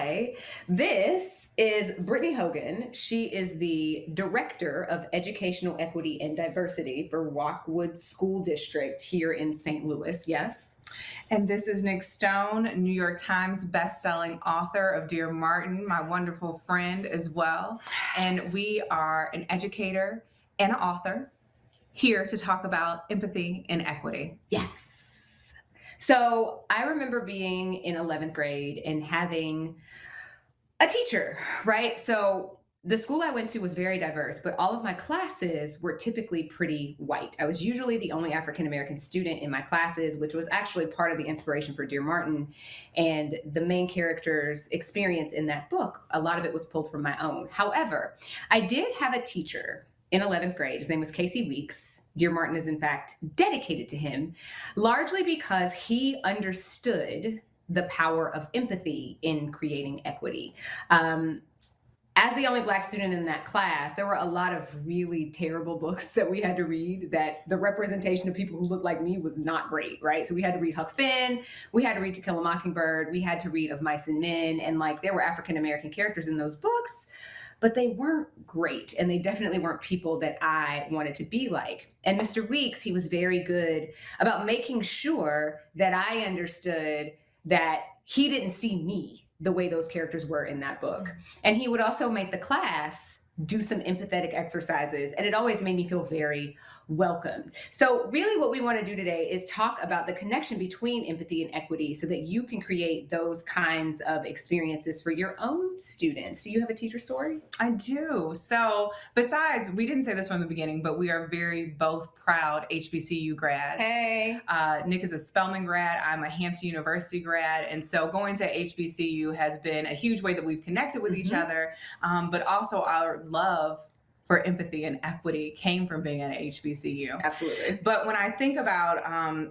Hi, this is Brittany Hogan. She is the Director of Educational Equity and Diversity for Rockwood School District here in St. Louis. Yes. And this is Nick Stone, New York Times bestselling author of Dear Martin, my wonderful friend as well. And we are an educator and an author here to talk about empathy and equity. Yes. So I remember being in 11th grade and having a teacher, right? So the school I went to was very diverse, but all of my classes were typically pretty white. I was usually the only African American student in my classes, which was actually part of the inspiration for Dear Martin. And the main character's experience in that book, a lot of it was pulled from my own. However, I did have a teacher in 11th grade. His name was Casey Weeks. Dear Martin is in fact dedicated to him, largely because he understood the power of empathy in creating equity. As the only Black student in that class, there were a lot of really terrible books that we had to read that the representation of people who looked like me was not great, right? So we had to read Huck Finn, we had to read To Kill a Mockingbird, we had to read Of Mice and Men, and like there were African American characters in those books, but they weren't great, and they definitely weren't people that I wanted to be like. And Mr. Weeks, he was very good about making sure that I understood that he didn't see me the way those characters were in that book. And he would also make the class do some empathetic exercises, and it always made me feel very welcomed. So really what we want to do today is talk about the connection between empathy and equity so that you can create those kinds of experiences for your own students. Do you have a teacher story? I do. So besides, we didn't say this from the beginning, but we are very both proud HBCU grads. Hey. Nick is a Spelman grad. I'm a Hampton University grad. And so going to HBCU has been a huge way that we've connected with each other, but also our love for empathy and equity came from being at HBCU. Absolutely. But when I think about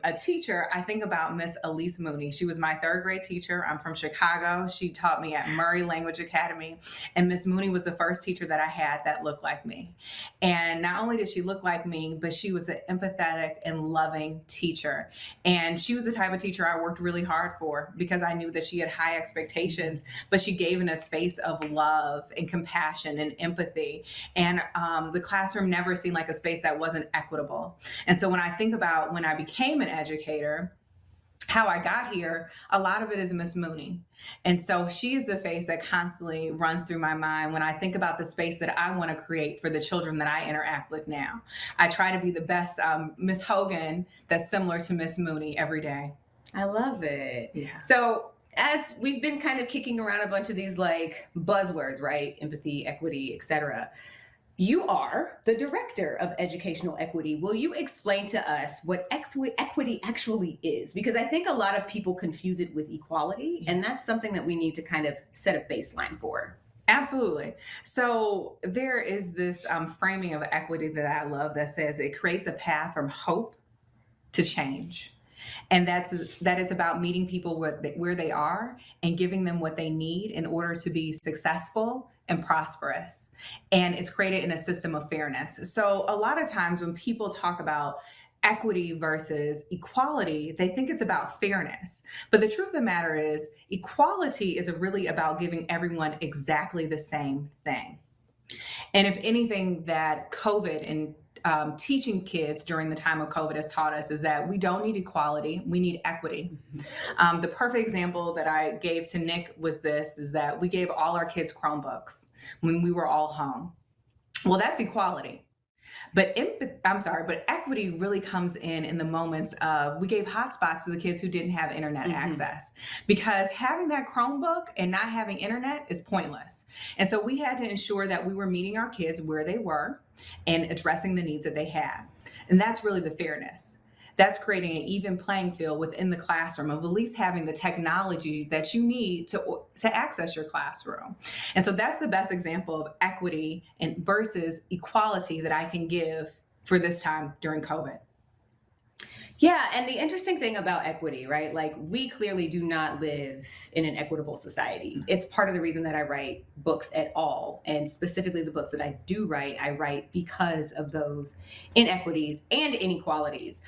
a teacher, I think about Miss Elise Mooney. She was my third grade teacher. I'm from Chicago. She taught me at Murray Language Academy. And Miss Mooney was the first teacher that I had that looked like me. And not only did she look like me, but she was an empathetic and loving teacher. And she was the type of teacher I worked really hard for because I knew that she had high expectations, but she gave in a space of love and compassion and empathy. And the classroom never seemed like a space that wasn't equitable. And so when I think about when I became an educator, how I got here, a lot of it is Miss Mooney. And so she is the face that constantly runs through my mind when I think about the space that I want to create for the children that I interact with now. I try to be the best Miss Hogan that's similar to Miss Mooney every day. I love it. Yeah. So as we've been kind of kicking around a bunch of these like buzzwords, right? Empathy, equity, etc. You are the Director of Educational Equity. Will you explain to us what equity actually is? Because I think a lot of people confuse it with equality, and that's something that we need to kind of set a baseline for. Absolutely. So there is this framing of equity that I love that says it creates a path from hope to change. And that is about meeting people where they are and giving them what they need in order to be successful and prosperous. And it's created in a system of fairness. So a lot of times when people talk about equity versus equality, they think it's about fairness. But the truth of the matter is equality is really about giving everyone exactly the same thing. And if anything that COVID and teaching kids during the time of COVID has taught us is that we don't need equality, we need equity. The perfect example that I gave to Nick was is that we gave all our kids Chromebooks when we were all home. Well, that's equality. But equity really comes in the moments of we gave hotspots to the kids who didn't have internet access, because having that Chromebook and not having internet is pointless. And so we had to ensure that we were meeting our kids where they were and addressing the needs that they had. And that's really the fairness. That's creating an even playing field within the classroom of at least having the technology that you need to access your classroom. And so that's the best example of equity and versus equality that I can give for this time during COVID. Yeah, and the interesting thing about equity, right? Like we clearly do not live in an equitable society. It's part of the reason that I write books at all. And specifically the books that I do write, I write because of those inequities and inequalities.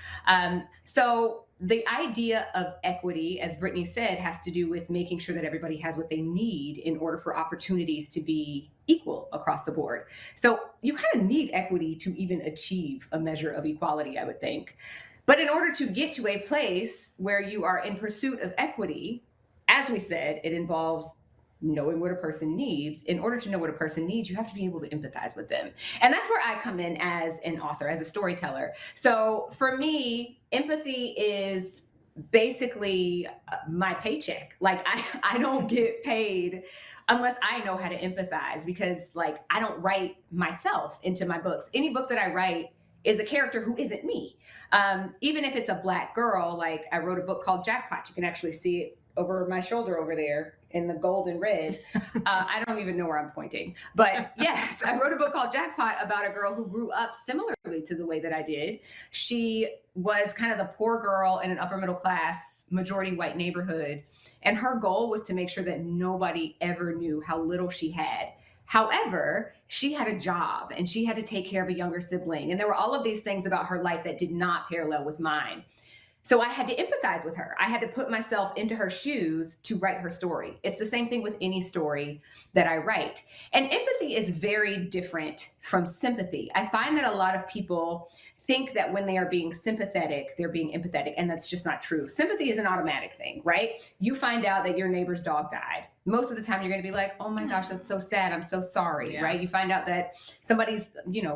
So the idea of equity, as Brittany said, has to do with making sure that everybody has what they need in order for opportunities to be equal across the board. So you kind of need equity to even achieve a measure of equality, I would think. But in order to get to a place where you are in pursuit of equity, as we said, it involves knowing what a person needs. In order to know what a person needs, you have to be able to empathize with them. And that's where I come in as an author, as a storyteller. So for me, empathy is basically my paycheck. Like I don't get paid unless I know how to empathize, because like I don't write myself into my books. Any book that I write is a character who isn't me. Even if it's a Black girl, like I wrote a book called Jackpot. You can actually see it over my shoulder over there in the gold and red. I don't even know where I'm pointing. But yes, I wrote a book called Jackpot about a girl who grew up similarly to the way that I did. She was kind of the poor girl in an upper middle class, majority white neighborhood. And her goal was to make sure that nobody ever knew how little she had. However, she had a job and she had to take care of a younger sibling. And there were all of these things about her life that did not parallel with mine. So I had to empathize with her. I had to put myself into her shoes to write her story. It's the same thing with any story that I write. And empathy is very different from sympathy. I find that a lot of people think that when they are being sympathetic, they're being empathetic, and that's just not true. Sympathy is an automatic thing, right? You find out that your neighbor's dog died. Most of the time you're going to be like, oh my gosh, that's so sad. I'm so sorry, Yeah. right? You find out that somebody's,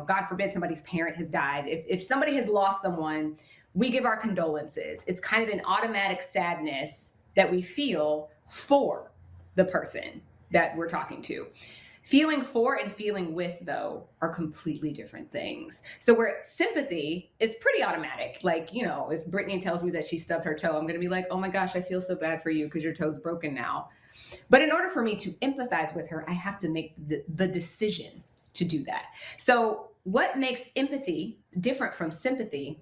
God forbid, somebody's parent has died. If somebody has lost someone, we give our condolences. It's kind of an automatic sadness that we feel for the person that we're talking to. Feeling for and feeling with, though, are completely different things. So where sympathy is pretty automatic, like, if Brittany tells me that she stubbed her toe, I'm going to be like, oh my gosh, I feel so bad for you because your toe's broken now. But in order for me to empathize with her, I have to make the decision to do that. So what makes empathy different from sympathy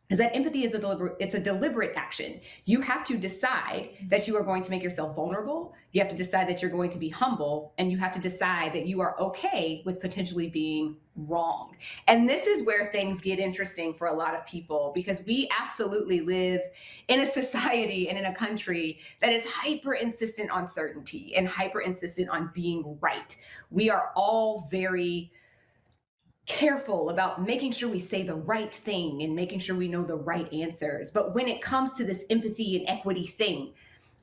is that empathy is a deliberate action. You have to decide that you are going to make yourself vulnerable. You have to decide that you're going to be humble, and you have to decide that you are okay with potentially being wrong. And this is where things get interesting for a lot of people, because we absolutely live in a society and in a country that is hyper insistent on certainty and hyper insistent on being right. We are all very careful about making sure we say the right thing and making sure we know the right answers. But when it comes to this empathy and equity thing,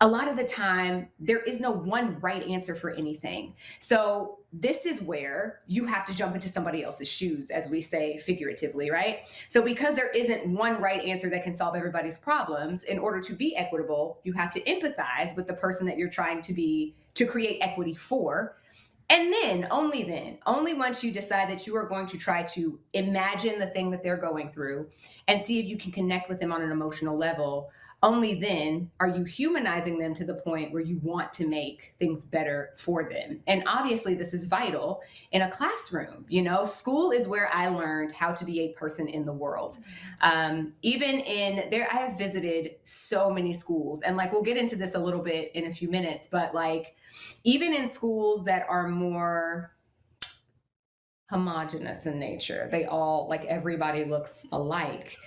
a lot of the time, there is no one right answer for anything. So this is where you have to jump into somebody else's shoes, as we say figuratively, right? So because there isn't one right answer that can solve everybody's problems, in order to be equitable, you have to empathize with the person that you're trying to create equity for. And then, only once you decide that you are going to try to imagine the thing that they're going through and see if you can connect with them on an emotional level, only then are you humanizing them to the point where you want to make things better for them. And obviously, this is vital in a classroom. School is where I learned how to be a person in the world. I have visited so many schools, and we'll get into this a little bit in a few minutes, but even in schools that are more homogenous in nature, they all, everybody looks alike.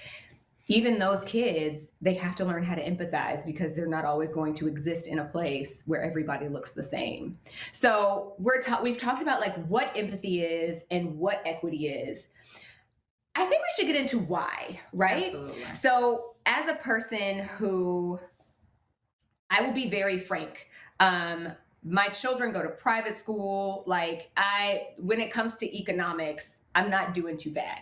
Even those kids, they have to learn how to empathize, because they're not always going to exist in a place where everybody looks the same. So we've talked about what empathy is and what equity is. I think we should get into why, right? Absolutely. So as a person who, I will be very frank, my children go to private school. When it comes to economics, I'm not doing too bad.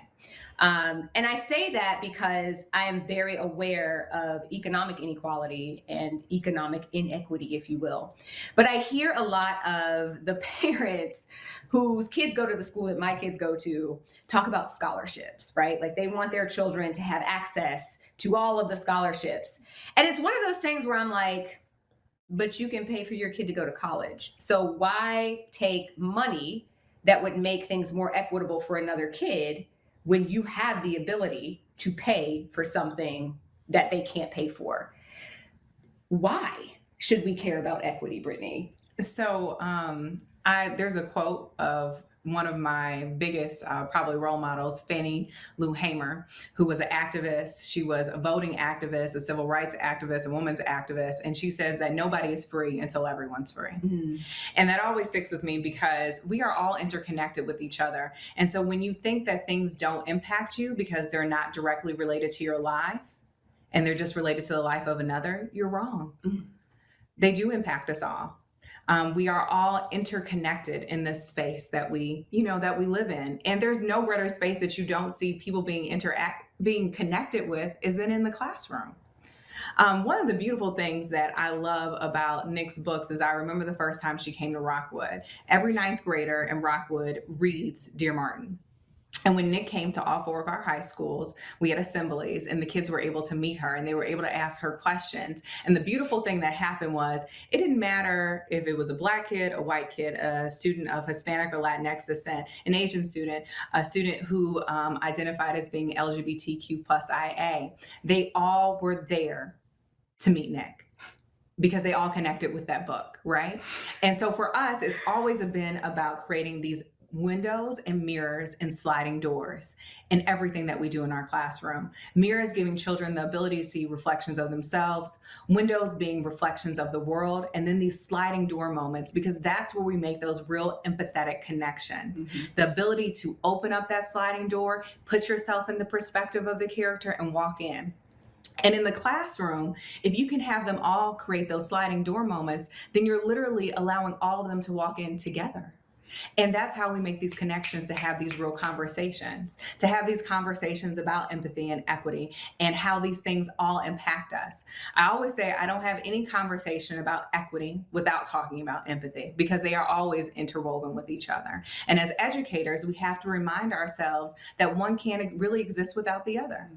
And I say that because I am very aware of economic inequality and economic inequity, if you will. But I hear a lot of the parents whose kids go to the school that my kids go to talk about scholarships, right? They want their children to have access to all of the scholarships. And it's one of those things where I'm like, but you can pay for your kid to go to college. So why take money that would make things more equitable for another kid when you have the ability to pay for something that they can't pay for? Why should we care about equity, Brittany? So there's a quote of one of my biggest probably role models, Fannie Lou Hamer, who was an activist. She was a voting activist, a civil rights activist, a women's activist, and she says that nobody is free until everyone's free. Mm. And that always sticks with me because we are all interconnected with each other. And so when you think that things don't impact you because they're not directly related to your life and they're just related to the life of another, you're wrong. Mm. They do impact us all. We are all interconnected in this space that we live in. And there's no greater space that you don't see people being connected with is than in the classroom. One of the beautiful things that I love about Nick's books is I remember the first time she came to Rockwood. Every ninth grader in Rockwood reads Dear Martin. And when Nick came to all 4 of our high schools, we had assemblies and the kids were able to meet her and they were able to ask her questions. And the beautiful thing that happened was it didn't matter if it was a Black kid, a white kid, a student of Hispanic or Latinx descent, an Asian student, a student who identified as being LGBTQ plus IA. They all were there to meet Nick because they all connected with that book, right? And so for us, it's always been about creating these windows and mirrors and sliding doors in everything that we do in our classroom. Mirrors giving children the ability to see reflections of themselves, windows being reflections of the world, and then these sliding door moments, because that's where we make those real empathetic connections. Mm-hmm. The ability to open up that sliding door, put yourself in the perspective of the character and walk in. And in the classroom, if you can have them all create those sliding door moments, then you're literally allowing all of them to walk in together. And that's how we make these connections to have these real conversations, to have these conversations about empathy and equity and how these things all impact us. I always say I don't have any conversation about equity without talking about empathy because they are always interwoven with each other. And as educators, we have to remind ourselves that one can't really exist without the other.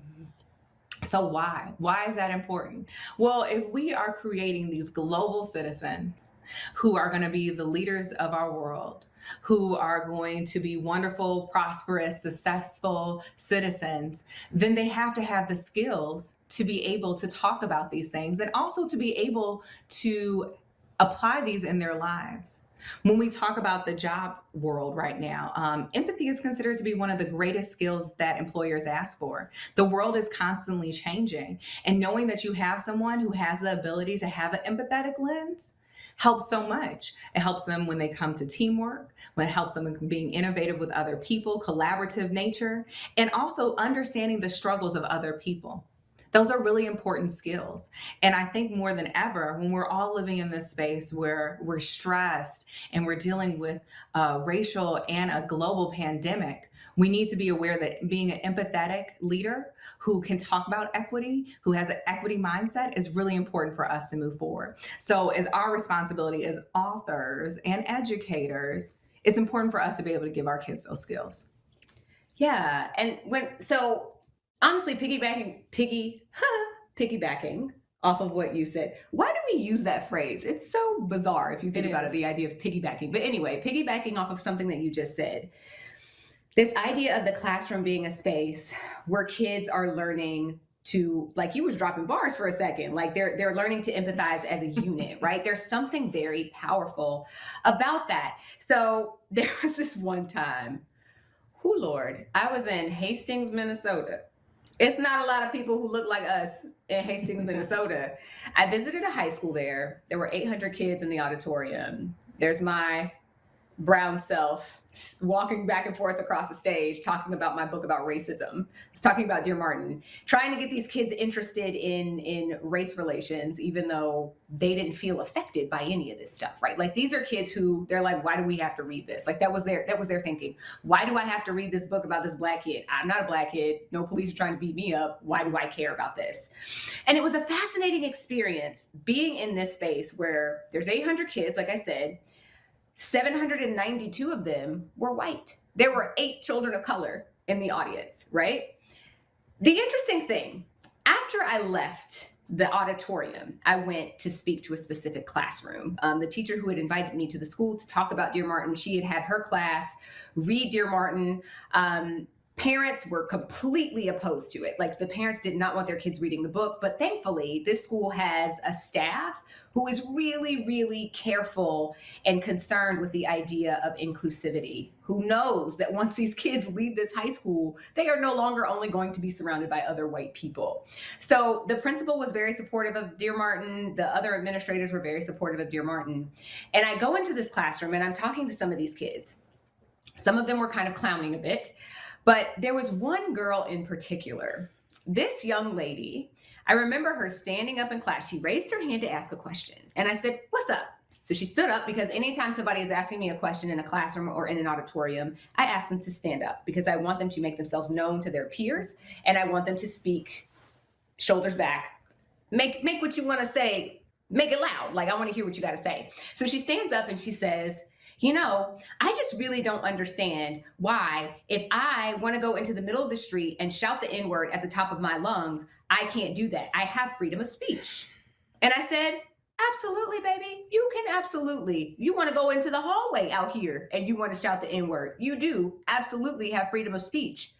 So why? Why is that important? Well, if we are creating these global citizens who are going to be the leaders of our world, who are going to be wonderful, prosperous, successful citizens, then they have to have the skills to be able to talk about these things and also to be able to apply these in their lives. When we talk about the job world right now, empathy is considered to be one of the greatest skills that employers ask for. The world is constantly changing, and knowing that you have someone who has the ability to have an empathetic lens helps so much. It helps them when they come to teamwork, when it helps them in being innovative with other people, collaborative nature, and also understanding the struggles of other people. Those are really important skills. And I think more than ever, when we're all living in this space where we're stressed and we're dealing with racial and a global pandemic, we need to be aware that being an empathetic leader who can talk about equity, who has an equity mindset, is really important for us to move forward. So as our responsibility as authors and educators, it's important for us to be able to give our kids those skills. Yeah. And honestly, piggybacking off of what you said, why do we use that phrase? It's so bizarre if you think about it, the idea of piggybacking. But anyway, piggybacking off of something that you just said, this idea of the classroom being a space where kids are learning to, like you was dropping bars for a second, like they're learning to empathize as a unit, right? There's something very powerful about that. So there was this one time, Lord, I was in Hastings, Minnesota. It's not a lot of people who look like us in Hastings, Minnesota. I visited a high school there. There were 800 kids in the auditorium. There's my brown self walking back and forth across the stage, talking about my book about racism. It's talking about Dear Martin, trying to get these kids interested in race relations, even though they didn't feel affected by any of this stuff, right? Like these are kids who they're like, why do we have to read this? Like that was their thinking. Why do I have to read this book about this Black kid? I'm not a Black kid. No police are trying to beat me up. Why do I care about this? And it was a fascinating experience being in this space where there's 800 kids, like I said, 792 of them were white. There were 8 children of color in the audience, right? The interesting thing, after I left the auditorium, I went to speak to a specific classroom. The teacher who had invited me to the school to talk about Dear Martin, she had her class read Dear Martin. Parents were completely opposed to it. Like the parents did not want their kids reading the book, but thankfully this school has a staff who is really, really careful and concerned with the idea of inclusivity, who knows that once these kids leave this high school, they are no longer only going to be surrounded by other white people. So the principal was very supportive of Dear Martin. The other administrators were very supportive of Dear Martin. And I go into this classroom and I'm talking to some of these kids. Some of them were kind of clowning a bit. But there was one girl in particular. This young lady, I remember her standing up in class. She raised her hand to ask a question. And I said, "What's up?" So she stood up because anytime somebody is asking me a question in a classroom or in an auditorium, I ask them to stand up because I want them to make themselves known to their peers and I want them to speak shoulders back. Make what you want to say, make it loud. Like I want to hear what you got to say. So she stands up and she says, I just really don't understand why, if I want to go into the middle of the street and shout the N word at the top of my lungs, I can't do that. I have freedom of speech. And I said, absolutely, baby. You can absolutely. You want to go into the hallway out here and you want to shout the N word. You do absolutely have freedom of speech,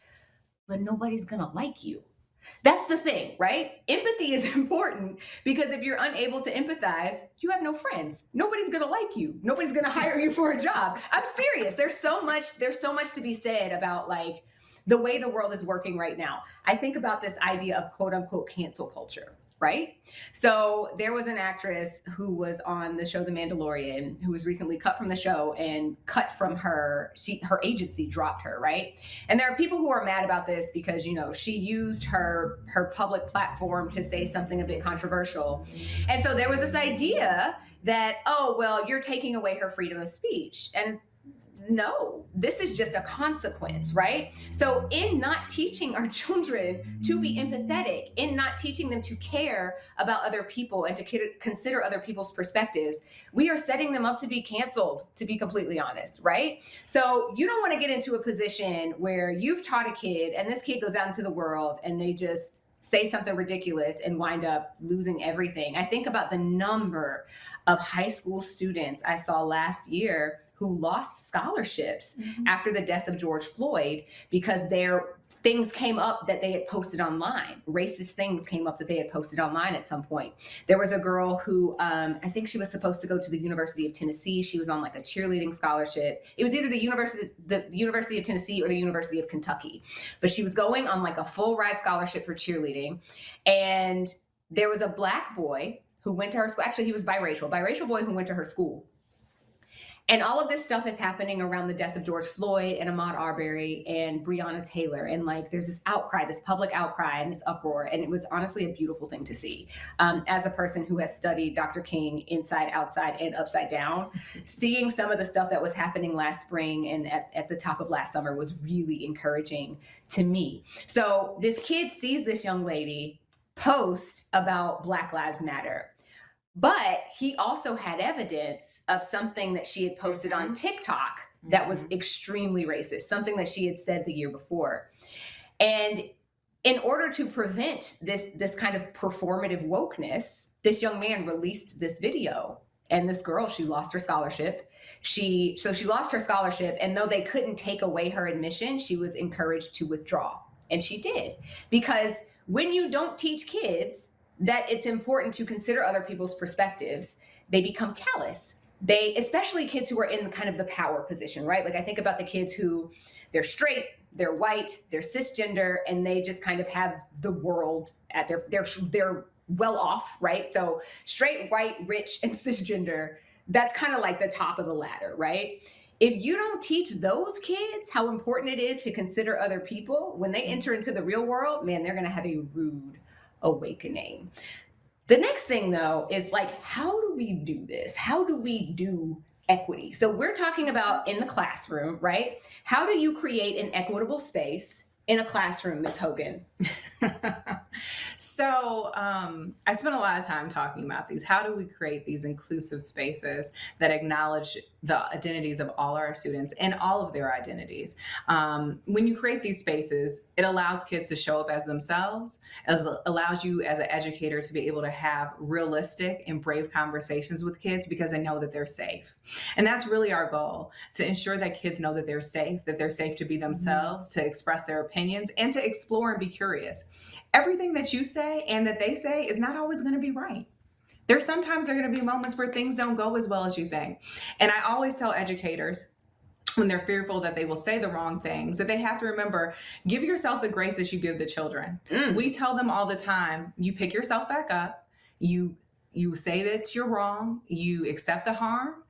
but nobody's going to like you. That's the thing, right? Empathy is important because if you're unable to empathize, you have no friends. Nobody's going to like you. Nobody's going to hire you for a job. I'm serious. There's so much to be said about like the way the world is working right now. I think about this idea of quote unquote cancel culture, right? So there was an actress who was on the show The Mandalorian who was recently cut from the show and cut from her agency dropped her, right? And there are people who are mad about this because, she used her public platform to say something a bit controversial. And so there was this idea that, oh, well, you're taking away her freedom of speech. And no, this is just a consequence, right? So in not teaching our children to be empathetic, in not teaching them to care about other people and to consider other people's perspectives, we are setting them up to be canceled, to be completely honest, right? So you don't want to get into a position where you've taught a kid and this kid goes out into the world and they just say something ridiculous and wind up losing everything. I think about the number of high school students I saw last year who lost scholarships after the death of George Floyd because their things came up that they had posted online. Racist things came up that they had posted online at some point. There was a girl who, I think she was supposed to go to the University of Tennessee. She was on like a cheerleading scholarship. It was either the University of Tennessee or the University of Kentucky, but she was going on like a full ride scholarship for cheerleading. And there was a Black boy who went to her school. Actually, he was biracial boy who went to her school. And all of this stuff is happening around the death of George Floyd and Ahmaud Arbery and Breonna Taylor. And like, there's this outcry, this public outcry and this uproar. And it was honestly a beautiful thing to see. As a person who has studied Dr. King inside, outside, and upside down, seeing some of the stuff that was happening last spring and at the top of last summer was really encouraging to me. So this kid sees this young lady post about Black Lives Matter. But he also had evidence of something that she had posted on TikTok that was extremely racist, something that she had said the year before. And in order to prevent this kind of performative wokeness, this young man released this video. And this girl, she lost her scholarship. She lost her scholarship. And though they couldn't take away her admission, she was encouraged to withdraw. And she did. Because when you don't teach kids that it's important to consider other people's perspectives, they become callous. Especially kids who are in kind of the power position, right? Like I think about the kids who they're straight, they're white, they're cisgender, and they just kind of have the world at they're well off, right? So straight, white, rich, and cisgender, that's kind of like the top of the ladder, right? If you don't teach those kids how important it is to consider other people, when they enter into the real world, man, they're going to have a rude awakening. The next thing though is like, how do we do this? How do we do equity? So we're talking about in the classroom, right? How do you create an equitable space in a classroom, Ms. Hogan? So I spent a lot of time talking about these. How do we create these inclusive spaces that acknowledge the identities of all our students and all of their identities. When you create these spaces, it allows kids to show up as themselves, allows you as an educator to be able to have realistic and brave conversations with kids because they know that they're safe. And that's really our goal, to ensure that kids know that they're safe to be themselves, to express their opinions, and to explore and be curious. Everything that you say and that they say is not always going to be right. Sometimes there are going to be moments where things don't go as well as you think. And I always tell educators, when they're fearful that they will say the wrong things, that they have to remember, give yourself the grace that you give the children. We tell them all the time, you pick yourself back up, you say that you're wrong, you accept the harm,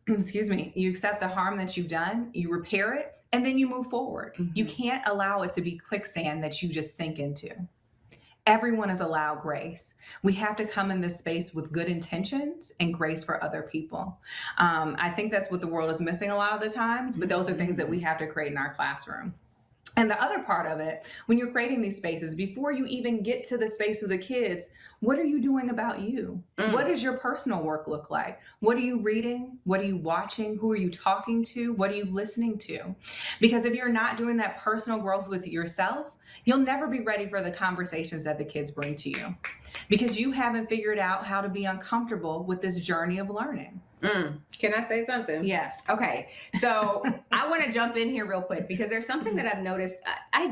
excuse me, you accept the harm that you've done, you repair it, and then you move forward. You can't allow it to be quicksand that you just sink into. Everyone is allowed grace. We have to come in this space with good intentions and grace for other people. I think that's what the world is missing a lot of the times, but those are things that we have to create in our classroom. And the other part of it, when you're creating these spaces, before you even get to the space with the kids, what are you doing about you? What does your personal work look like? What are you reading? What are you watching? Who are you talking to? What are you listening to? Because if you're not doing that personal growth with yourself, you'll never be ready for the conversations that the kids bring to you, because you haven't figured out how to be uncomfortable with this journey of learning. Can I say something? Yes. Okay. So I want to jump in here real quick because there's something that I've noticed. I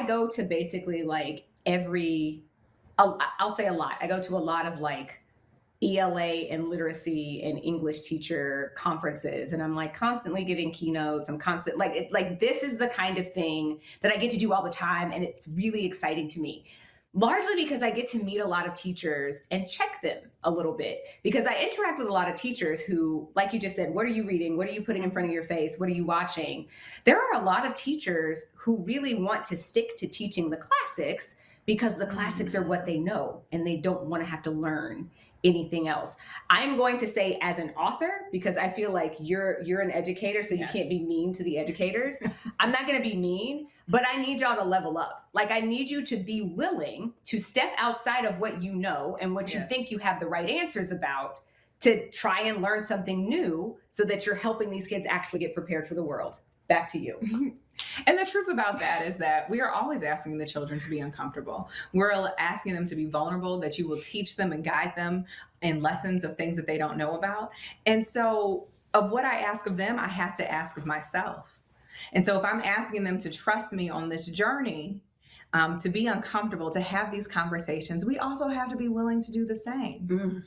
go to basically like I'll say a lot. I go to a lot of like ELA and literacy and English teacher conferences. And I'm like constantly giving keynotes. I'm constant, like this is the kind of thing that I get to do all the time. And it's really exciting to me. Largely because I get to meet a lot of teachers and check them a little bit, because I interact with a lot of teachers who, like you just said, what are you reading? What are you putting in front of your face? What are you watching? There are a lot of teachers who really want to stick to teaching the classics because the classics are what they know and they don't want to have to learn anything else. I'm going to say as an author, because I feel like you're an educator, so you can't be mean to the educators. I'm not going to be mean, but I need y'all to level up. Like I need you to be willing to step outside of what you know and what you think you have the right answers about, to try and learn something new so that you're helping these kids actually get prepared for the world. Back to you. And the truth about that is that we are always asking the children to be uncomfortable. We're asking them to be vulnerable, that you will teach them and guide them in lessons of things that they don't know about. And so of what I ask of them, I have to ask of myself. And so if I'm asking them to trust me on this journey, to be uncomfortable, to have these conversations, we also have to be willing to do the same.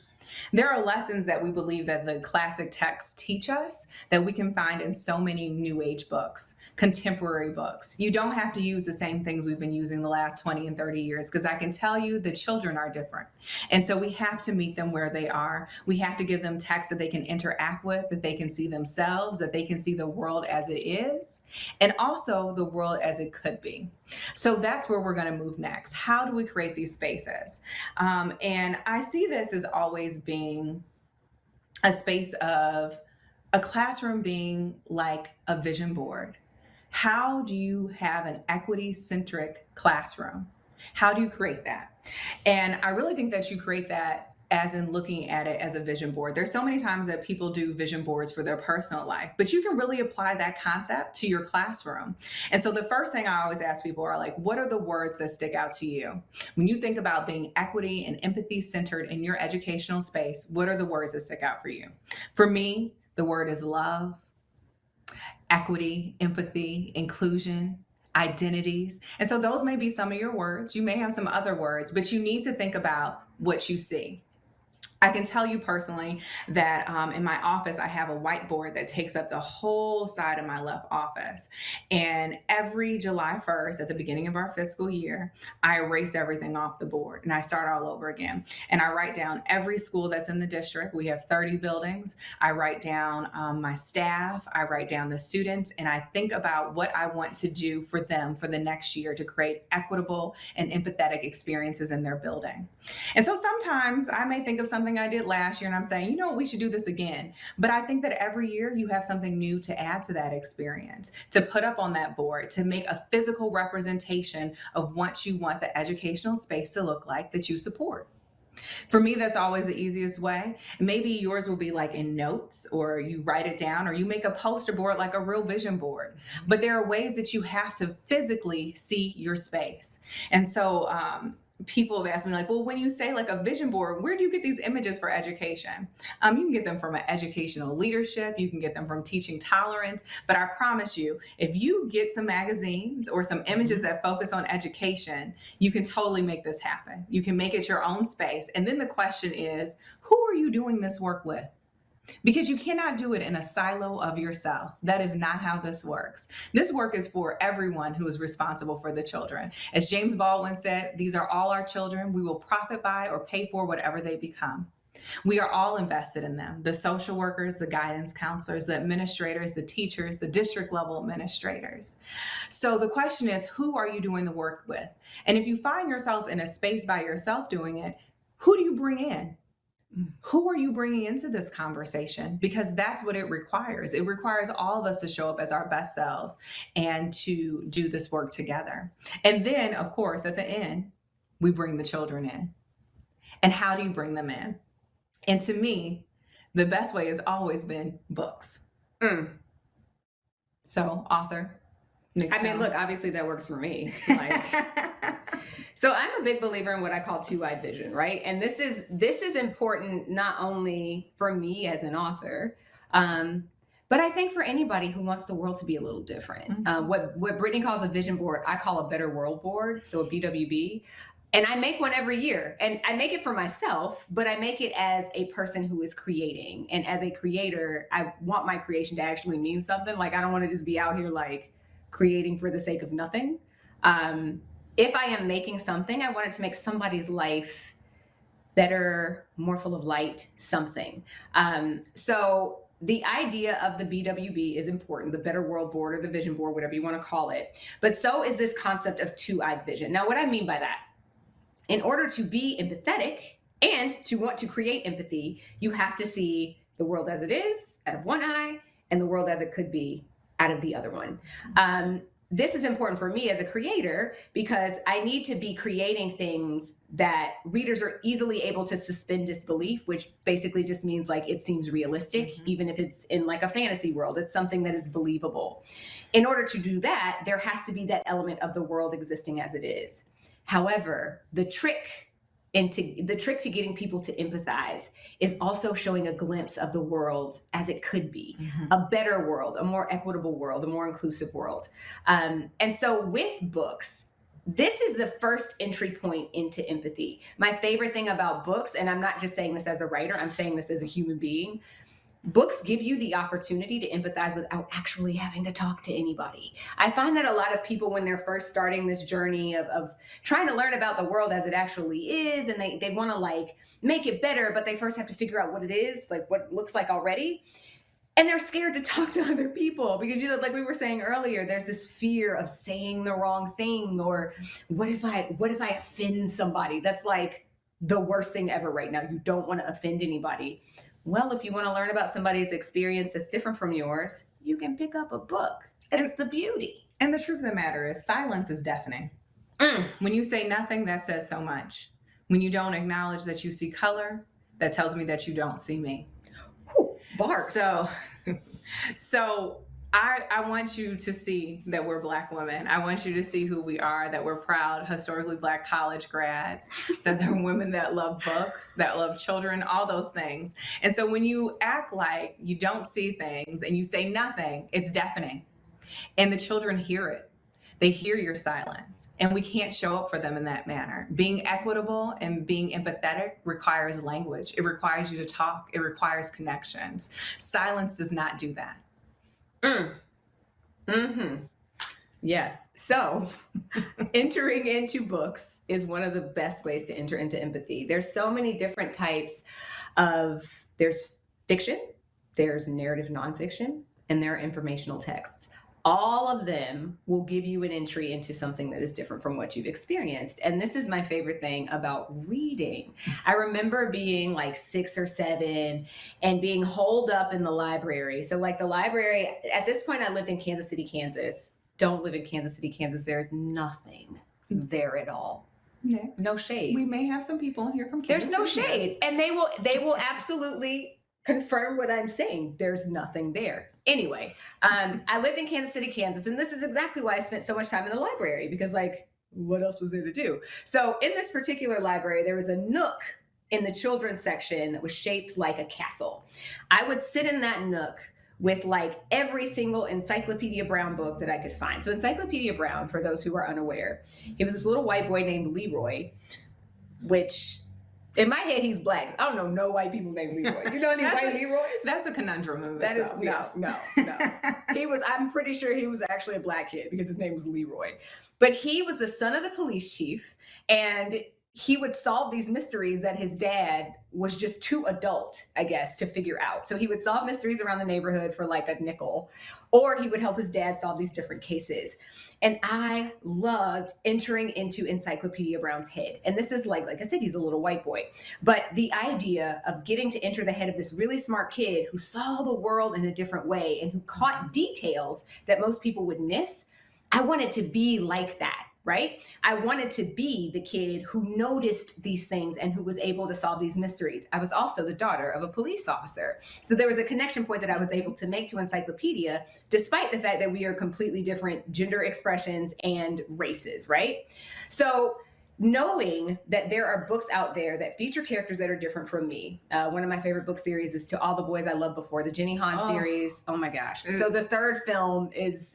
There are lessons that we believe that the classic texts teach us that we can find in so many new age books, contemporary books. You don't have to use the same things we've been using the last 20 and 30 years, because I can tell you the children are different. And so we have to meet them where they are. We have to give them texts that they can interact with, that they can see themselves, that they can see the world as it is, and also the world as it could be. So that's where we're going to move next. How do we create these spaces? And I see this as always being a space of a classroom being like a vision board. How do you have an equity-centric classroom? How do you create that? And I really think that you create that as in looking at it as a vision board. There's so many times that people do vision boards for their personal life, but you can really apply that concept to your classroom. And so the first thing I always ask people are like, what are the words that stick out to you? When you think about being equity and empathy centered in your educational space, what are the words that stick out for you? For me, the word is love, equity, empathy, inclusion, identities. And so those may be some of your words. You may have some other words, but you need to think about what you see. I can tell you personally that in my office, I have a whiteboard that takes up the whole side of my left office. And every July 1st, at the beginning of our fiscal year, I erase everything off the board and I start all over again. And I write down every school that's in the district. We have 30 buildings. I write down my staff. I write down the students. And I think about what I want to do for them for the next year to create equitable and empathetic experiences in their building. And so sometimes I may think of something I did last year and I'm saying, you know what, we should do this again. But I think that every year you have something new to add to that experience, to put up on that board, to make a physical representation of what you want the educational space to look like that you support. For me, that's always the easiest way. Maybe yours will be like in notes, or you write it down, or you make a poster board like a real vision board. But there are ways that you have to physically see your space. And so people have asked me, like, well, when you say like a vision board, where do you get these images for education? You can get them from an educational leadership, you can get them from teaching tolerance. But I promise you, if you get some magazines or some images that focus on education, you can totally make this happen. You can make it your own space. And then the question is, who are you doing this work with? Because you cannot do it in a silo of yourself. That is not how this works. This work is for everyone who is responsible for the children. As James Baldwin said, these are all our children. We will profit by or pay for whatever they become. We are all invested in them. The social workers, the guidance counselors, the administrators, the teachers, the district level administrators. So the question is, who are you doing the work with? And if you find yourself in a space by yourself doing it, who do you bring in? Who are you bringing into this conversation? Because that's what it requires. It requires all of us to show up as our best selves and to do this work together. And then, of course, at the end, we bring the children in. And how do you bring them in? And to me, the best way has always been books. So, author. I mean, look, obviously that works for me. Like, so I'm a big believer in what I call Twoeyed Vision, right? And this is important not only for me as an author, but I think for anybody who wants the world to be a little different. What Brittany calls a vision board, I call a better world board, so a BWB. And I make one every year, and I make it for myself, but I make it as a person who is creating. And as a creator, I want my creation to actually mean something. Like, I don't want to just be out here like creating for the sake of nothing. If I am making something, I want it to make somebody's life better, more full of light, something. So the idea of the BWB is important, the Better World Board or the Vision Board, whatever you want to call it. But so is this concept of Twoeyed Vision. Now, what I mean by that, in order to be empathetic and to want to create empathy, you have to see the world as it is out of one eye and the world as it could be out of the other one. This is important for me as a creator because I need to be creating things that readers are easily able to suspend disbelief, which basically just means like it seems realistic, even if it's in like a fantasy world. It's something that is believable. In order to do that, there has to be that element of the world existing as it is. However, the trick to getting people to empathize is also showing a glimpse of the world as it could be, a better world, a more equitable world, a more inclusive world. And so with books, this is the first entry point into empathy. My favorite thing about books, and I'm not just saying this as a writer, I'm saying this as a human being, books give you the opportunity to empathize without actually having to talk to anybody. I find that a lot of people, when they're first starting this journey of trying to learn about the world as it actually is, and they want to like make it better, but they first have to figure out what it is, like what it looks like already. And they're scared to talk to other people because, you know, like we were saying earlier, there's this fear of saying the wrong thing, or what if I offend somebody? That's like the worst thing ever right now. You don't want to offend anybody. Well, if you want to learn about somebody's experience that's different from yours, you can pick up a book. It's the beauty. And the truth of the matter is, silence is deafening. When you say nothing, that says so much. When you don't acknowledge that you see color, that tells me that you don't see me. Whew, bars. So I want you to see that we're Black women. I want you to see who we are, that we're proud, historically Black college grads, that they're women that love books, that love children, all those things. And so when you act like you don't see things and you say nothing, it's deafening. And the children hear it. They hear your silence. And we can't show up for them in that manner. Being equitable and being empathetic requires language. It requires you to talk. It requires connections. Silence does not do that. Yes. So entering into books is one of the best ways to enter into empathy. There's so many different types there's fiction, there's narrative nonfiction, and there are informational texts. All of them will give you an entry into something that is different from what you've experienced. And this is my favorite thing about reading. I remember being like 6 or 7 and being holed up in the library. So like the library, at this point I lived in Kansas City, Kansas. Don't live in Kansas City, Kansas. There's nothing there at all. Yeah. No shade. We may have some people here from There's Kansas. no City, shade. yes. And they will absolutely confirm what I'm saying. There's nothing there. Anyway, I lived in Kansas City, Kansas, and this is exactly why I spent so much time in the library, because like, what else was there to do? So in this particular library, there was a nook in the children's section that was shaped like a castle. I would sit in that nook with like every single Encyclopedia Brown book that I could find. So Encyclopedia Brown, for those who are unaware, he was this little white boy named Leroy, which in my head he's black. I don't know no white people named Leroy. You know any white Leroys? That's a conundrum in That is itself. no, Yes. no. He was. I'm pretty sure he was actually a black kid because his name was Leroy. But he was the son of the police chief, and he would solve these mysteries that his dad was just too adult, I guess, to figure out. So he would solve mysteries around the neighborhood for like a nickel, or he would help his dad solve these different cases. And I loved entering into Encyclopedia Brown's head. And this is like I said, he's a little white boy. But the idea of getting to enter the head of this really smart kid who saw the world in a different way and who caught details that most people would miss, I wanted to be like that, right? I wanted to be the kid who noticed these things and who was able to solve these mysteries. I was also the daughter of a police officer. So there was a connection point that I was able to make to Encyclopedia, despite the fact that we are completely different gender expressions and races, right? So knowing that there are books out there that feature characters that are different from me. One of my favorite book series is To All the Boys I Loved Before, the Jenny Han series. Oh my gosh. So the third film is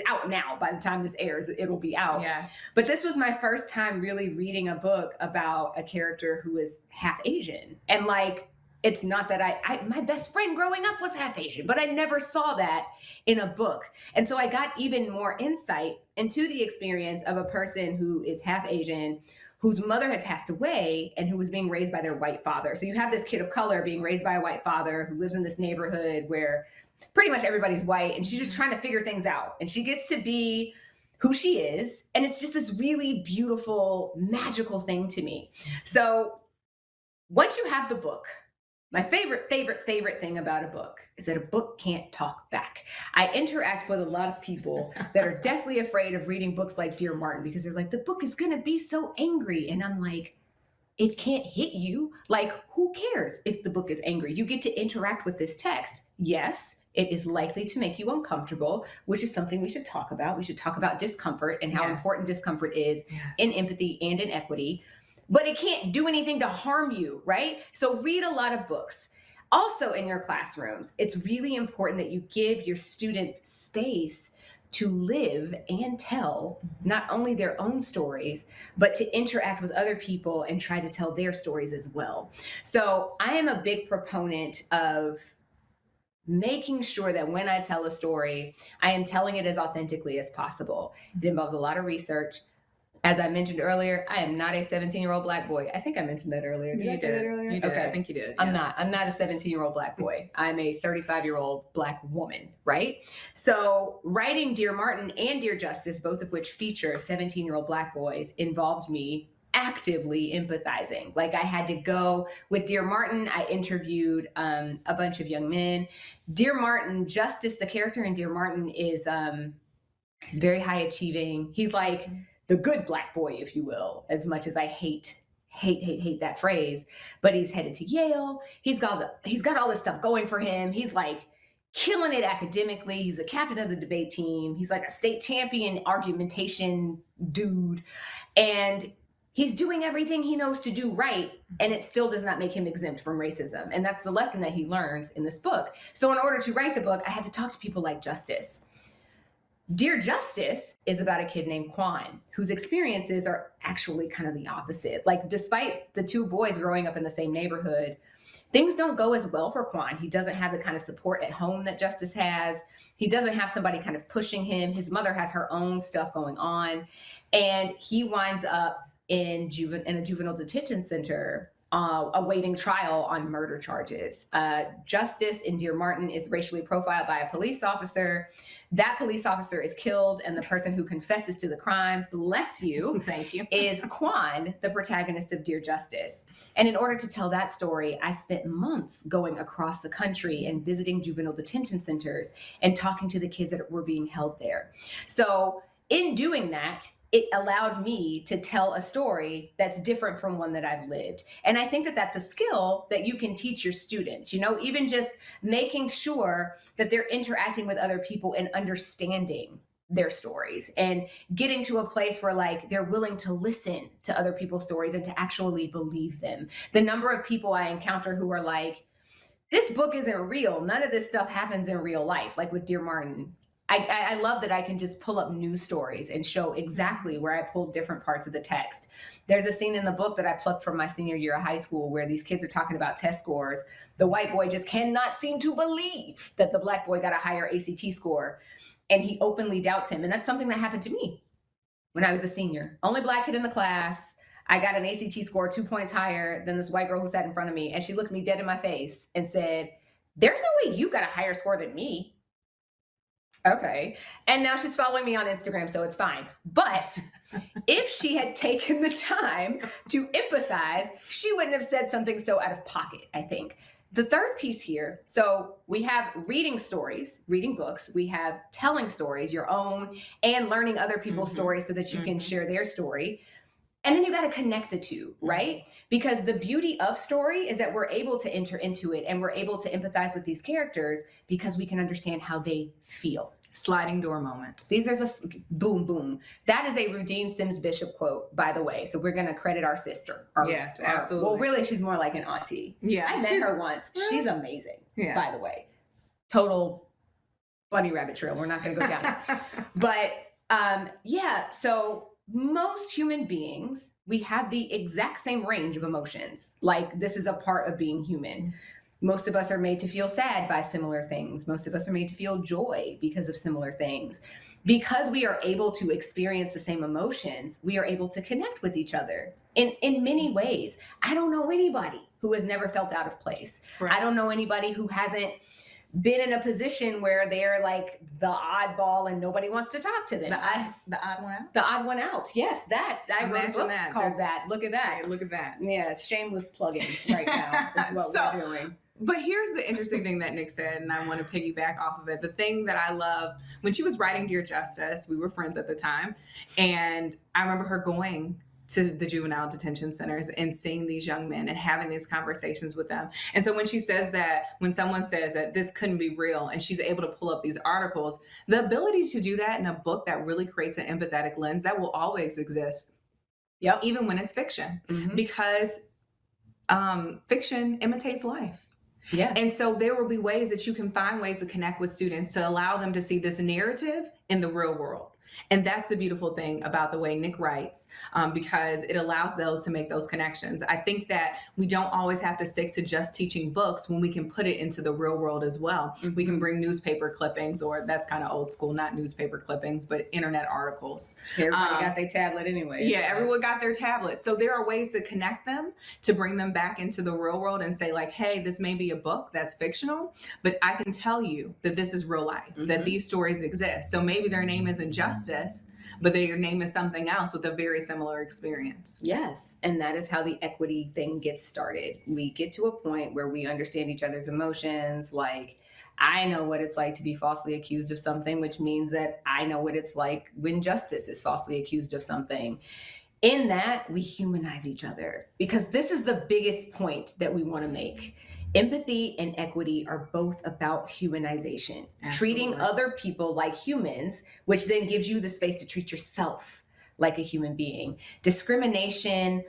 out now. By the time this airs, it'll be out. Yes. But this was my first time really reading a book about a character who is half Asian. And like, it's not that my best friend growing up was half Asian, but I never saw that in a book. And so I got even more insight into the experience of a person who is half Asian, whose mother had passed away and who was being raised by their white father. So you have this kid of color being raised by a white father who lives in this neighborhood where pretty much everybody's white, and she's just trying to figure things out. And she gets to be who she is. And it's just this really beautiful, magical thing to me. So once you have the book, my favorite thing about a book is that a book can't talk back. I interact with a lot of people that are deathly afraid of reading books like Dear Martin because they're like, the book is going to be so angry. And I'm like, it can't hit you. Like, who cares if the book is angry? You get to interact with this text. Yes, it is likely to make you uncomfortable, which is something we should talk about. We should talk about discomfort and how important discomfort is in empathy and in equity. But it can't do anything to harm you, right? So read a lot of books. Also in your classrooms, it's really important that you give your students space to live and tell not only their own stories, but to interact with other people and try to tell their stories as well. So I am a big proponent of making sure that when I tell a story, I am telling it as authentically as possible. It involves a lot of research. As I mentioned earlier, I am not a 17-year-old Black boy. I think I mentioned that earlier. Did I say that earlier? You did. Okay. I think you did. I'm not a 17-year-old Black boy. I'm a 35-year-old Black woman, right? So writing Dear Martin and Dear Justice, both of which feature 17-year-old Black boys, involved me actively empathizing. Like I had to go with Dear Martin. I interviewed a bunch of young men. Dear Martin, Justice, the character in Dear Martin is he's very high achieving. He's like the good Black boy, if you will, as much as I hate that phrase. But he's headed to Yale. He's got all this stuff going for him. He's like killing it academically. He's the captain of the debate team. He's like a state champion argumentation dude. And he's doing everything he knows to do right, and it still does not make him exempt from racism. And that's the lesson that he learns in this book. So in order to write the book, I had to talk to people like Justice. Dear Justice is about a kid named Quan, whose experiences are actually kind of the opposite. Like, despite the two boys growing up in the same neighborhood, things don't go as well for Quan. He doesn't have the kind of support at home that Justice has. He doesn't have somebody kind of pushing him. His mother has her own stuff going on. And he winds up in a juvenile detention center awaiting trial on murder charges. Justice in Dear Martin is racially profiled by a police officer. That police officer is killed, and the person who confesses to the crime, bless you, thank you, is Quan, the protagonist of Dear Justice. And in order to tell that story, I spent months going across the country and visiting juvenile detention centers and talking to the kids that were being held there. So in doing that, it allowed me to tell a story that's different from one that I've lived. And I think that that's a skill that you can teach your students, even just making sure that they're interacting with other people and understanding their stories and getting to a place where like they're willing to listen to other people's stories and to actually believe them. The number of people I encounter who are like, this book isn't real. None of this stuff happens in real life, like with Dear Martin. I love that I can just pull up news stories and show exactly where I pulled different parts of the text. There's a scene in the book that I plucked from my senior year of high school where these kids are talking about test scores. The white boy just cannot seem to believe that the black boy got a higher ACT score, and he openly doubts him. And that's something that happened to me when I was a senior. Only black kid in the class. I got an ACT score 2 points higher than this white girl who sat in front of me. And she looked me dead in my face and said, there's no way you got a higher score than me. Okay. And now she's following me on Instagram, so it's fine. But if she had taken the time to empathize, she wouldn't have said something so out of pocket, I think. The third piece here, so we have reading stories, reading books, we have telling stories, your own, and learning other people's stories so that you can share their story. And then you got to connect the two, right? Because the beauty of story is that we're able to enter into it and we're able to empathize with these characters because we can understand how they feel. Sliding door moments. These are just boom, boom. That is a Rudine Sims Bishop quote, by the way. So we're going to credit our sister. Yes, absolutely. Well, really, she's more like an auntie. Yeah. I met her once. Really? She's amazing, Yeah. by the way. Total bunny rabbit trail. We're not going to go down it. But yeah, so most human beings, we have the exact same range of emotions. Like, this is a part of being human. Most of us are made to feel sad by similar things. Most of us are made to feel joy because of similar things. Because we are able to experience the same emotions, we are able to connect with each other in many ways. I don't know anybody who has never felt out of place. Right. I don't know anybody who hasn't been in a position where they're like the oddball and nobody wants to talk to them. The odd one out? The odd one out. Yes, that. I wrote a book called that. Look at that. Hey, look at that. Yeah, shameless plugging right now is what we're doing. But here's the interesting thing that Nick said, and I want to piggyback off of it. The thing that I love, when she was writing Dear Justice, we were friends at the time, and I remember her going to the juvenile detention centers and seeing these young men and having these conversations with them. And so when she says that, when someone says that this couldn't be real, and she's able to pull up these articles, the ability to do that in a book that really creates an empathetic lens, that will always exist. Yep. Even when it's fiction, because fiction imitates life. Yeah. And so there will be ways that you can find ways to connect with students to allow them to see this narrative in the real world. And that's the beautiful thing about the way Nick writes, because it allows those to make those connections. I think that we don't always have to stick to just teaching books when we can put it into the real world as well. We can bring newspaper clippings, or that's kind of old school, not newspaper clippings, but internet articles. Everybody got their tablet anyway. Yeah, everyone got their tablet. So there are ways to connect them, to bring them back into the real world and say like, hey, this may be a book that's fictional, but I can tell you that this is real life, that these stories exist. So maybe their name isn't Justice, but their name is something else with a very similar experience. Yes. And that is how the equity thing gets started. We get to a point where we understand each other's emotions. Like, I know what it's like to be falsely accused of something, which means that I know what it's like when Justice is falsely accused of something. In that, we humanize each other, because this is the biggest point that we want to make. Empathy and equity are both about humanization, treating other people like humans, which then gives you the space to treat yourself like a human being. Discrimination,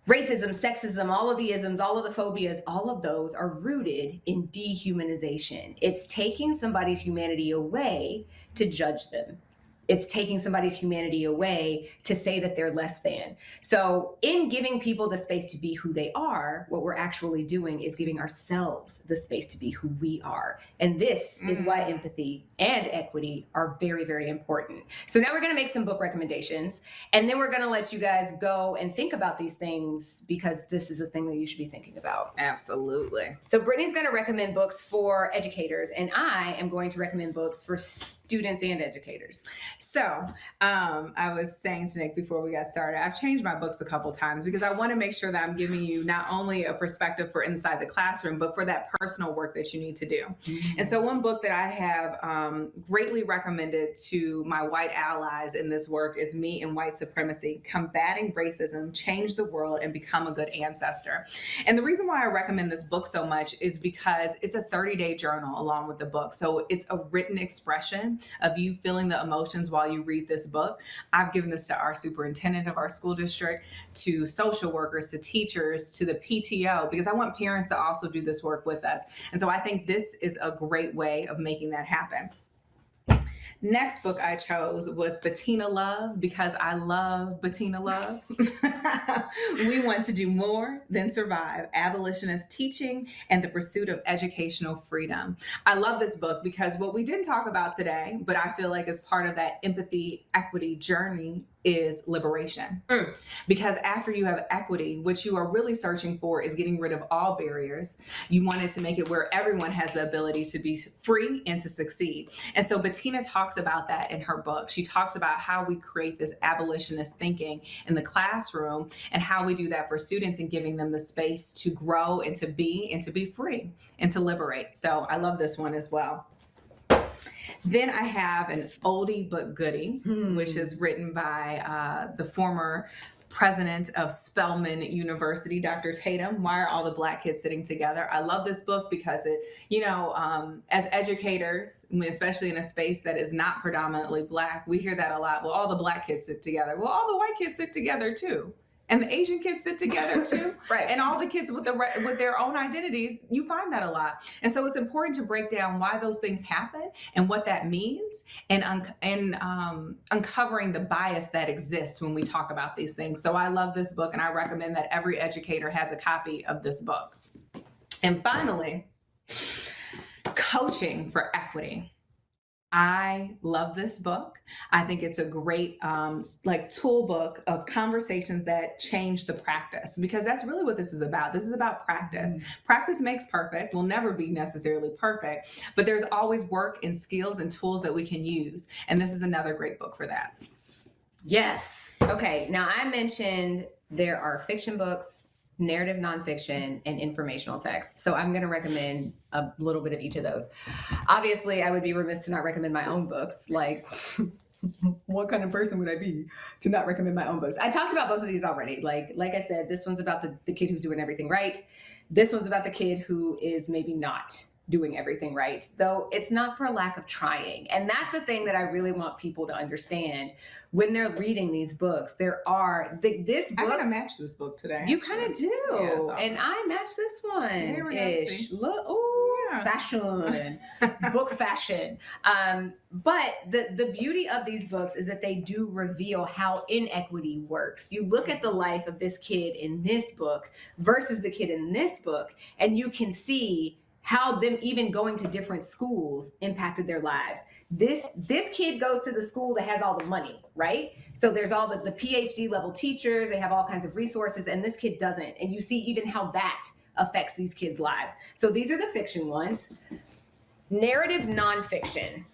racism, sexism, all of the isms, all of the phobias, all of those are rooted in dehumanization. It's taking somebody's humanity away to judge them. It's taking somebody's humanity away to say that they're less than. So in giving people the space to be who they are, what we're actually doing is giving ourselves the space to be who we are. And this is why empathy and equity are very, very important. So now we're going to make some book recommendations, and then we're going to let you guys go and think about these things, because this is a thing that you should be thinking about. Absolutely. So Brittany's going to recommend books for educators, and I am going to recommend books for students and educators. So, I was saying to Nick before we got started, I've changed my books a couple times because I want to make sure that I'm giving you not only a perspective for inside the classroom, but for that personal work that you need to do. And so, one book that I have greatly recommended to my white allies in this work is Me and White Supremacy: Combating Racism, Change the World, and Become a Good Ancestor. And the reason why I recommend this book so much is because it's a 30-day journal along with the book. So, it's a written expression of you feeling the emotions while you read this book. I've given this to our superintendent of our school district, to social workers, to teachers, to the PTO, because I want parents to also do this work with us. And so I think this is a great way of making that happen. Next book I chose was Bettina Love, because I love Bettina Love. We Want to Do More Than Survive: Abolitionist Teaching and the Pursuit of Educational Freedom. I love this book because what we didn't talk about today, but I feel like is part of that empathy, equity journey, is liberation. Because after you have equity, what you are really searching for is getting rid of all barriers. You wanted to make it where everyone has the ability to be free and to succeed. And so Bettina talks about that in her book. She talks about how we create this abolitionist thinking in the classroom and how we do that for students and giving them the space to grow and to be free and to liberate. So I love this one as well. Then I have an oldie but goodie, which is written by the former president of Spelman University, Dr. Tatum. Why Are All the Black Kids Sitting Together? I love this book because it, as educators, especially in a space that is not predominantly Black, we hear that a lot. Well, all the Black kids sit together. Well, all the white kids sit together too. And the Asian kids sit together too. Right. And all the kids with their own identities, you find that a lot. And so it's important to break down why those things happen and what that means, and uncovering the bias that exists when we talk about these things. So I love this book, and I recommend that every educator has a copy of this book. And finally, Coaching for Equity. I love this book. I think it's a great tool book of conversations that change the practice, because that's really what this is about. This is about practice. Practice makes perfect. We'll never be necessarily perfect, but there's always work and skills and tools that we can use. And this is another great book for that. Yes. Okay. Now, I mentioned there are fiction books, narrative nonfiction, and informational text. So I'm going to recommend a little bit of each of those. Obviously, I would be remiss to not recommend my own books. Like, what kind of person would I be to not recommend my own books? I talked about both of these already. Like I said, this one's about the kid who's doing everything right. This one's about the kid who is maybe not doing everything right, though it's not for a lack of trying. And that's the thing that I really want people to understand when they're reading these books. There are this book. I'm gonna match this book today. You kind of do, yeah, awesome. And I match this one. There we ish. go, Look, oh, yeah. Fashion, book fashion. But the beauty of these books is that they do reveal how inequity works. You look at the life of this kid in this book versus the kid in this book, and you can see how them even going to different schools impacted their lives. This kid goes to the school that has all the money, right? So there's all the PhD level teachers, they have all kinds of resources, and this kid doesn't. And you see even how that affects these kids' lives. So these are the fiction ones. Narrative nonfiction.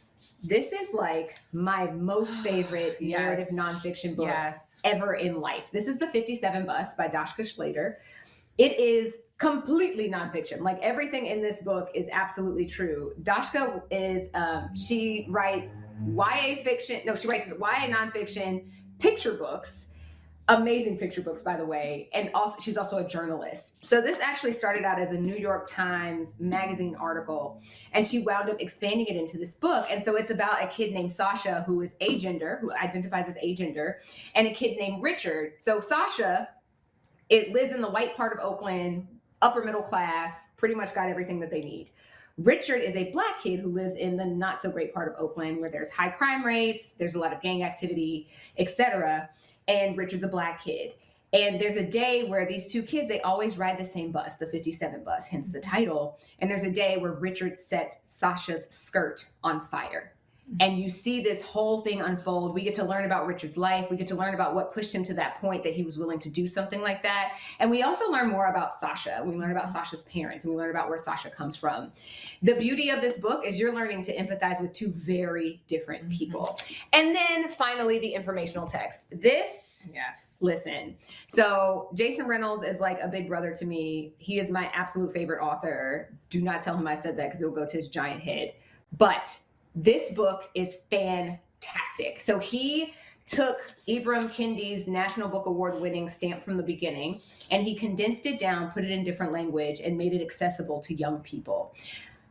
This is like my most favorite narrative nonfiction book ever in life. This is The 57 Bus by Dashka Schlatter. It is completely nonfiction. Like, everything in this book is absolutely true. Dashka is, she writes YA fiction. No, she writes YA nonfiction, picture books, amazing picture books, by the way. And also, she's also a journalist. So this actually started out as a New York Times magazine article, and she wound up expanding it into this book. And so it's about a kid named Sasha, who is agender, who identifies as agender, and a kid named Richard. So Sasha, it lives in the white part of Oakland, upper middle class, pretty much got everything that they need. Richard is a Black kid who lives in the not so great part of Oakland, where there's high crime rates, there's a lot of gang activity, etc. And Richard's a Black kid. And there's a day where these two kids, they always ride the same bus, the 57 bus, hence the title. And there's a day where Richard sets Sasha's skirt on fire. and you see this whole thing unfold. We get to learn about Richard's life. We get to learn about what pushed him to that point that he was willing to do something like that. And we also learn more about Sasha. We learn about Sasha's parents, and we learn about where Sasha comes from. The beauty of this book is you're learning to empathize with two very different people. And then finally, the informational text. This, Yes. listen. So Jason Reynolds is like a big brother to me. He is my absolute favorite author. Do not tell him I said that because it'll go to his giant head. But this book is fantastic. So he took Ibram Kendi's National Book Award winning Stamped from the Beginning, and he condensed it down, put it in different language, and made it accessible to young people.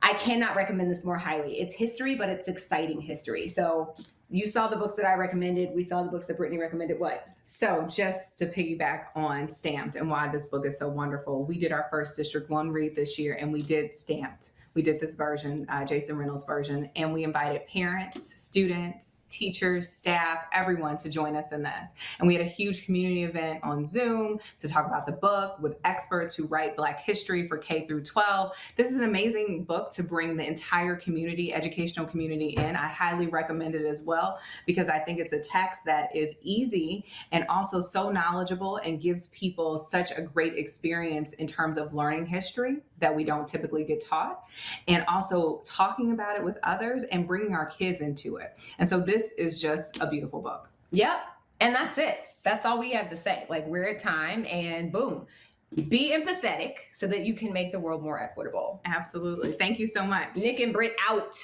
I cannot recommend this more highly. It's history, but it's exciting history. So you saw the books that I recommended. We saw the books that Brittany recommended. What? So just to piggyback on Stamped and why this book is so wonderful, we did our first District 1 read this year, and we did Stamped. We did this version, Jason Reynolds' version, and we invited parents, students, teachers, staff, everyone to join us in this. And we had a huge community event on Zoom to talk about the book with experts who write Black history for K through 12. This is an amazing book to bring the entire community, educational community in. I highly recommend it as well because I think it's a text that is easy and also so knowledgeable and gives people such a great experience in terms of learning history that we don't typically get taught, and also talking about it with others and bringing our kids into it. And so this is just a beautiful book. Yep. And that's it. That's all we have to say. Like, we're at time, and boom, be empathetic so that you can make the world more equitable. Absolutely. Thank you so much. Nick and Britt out.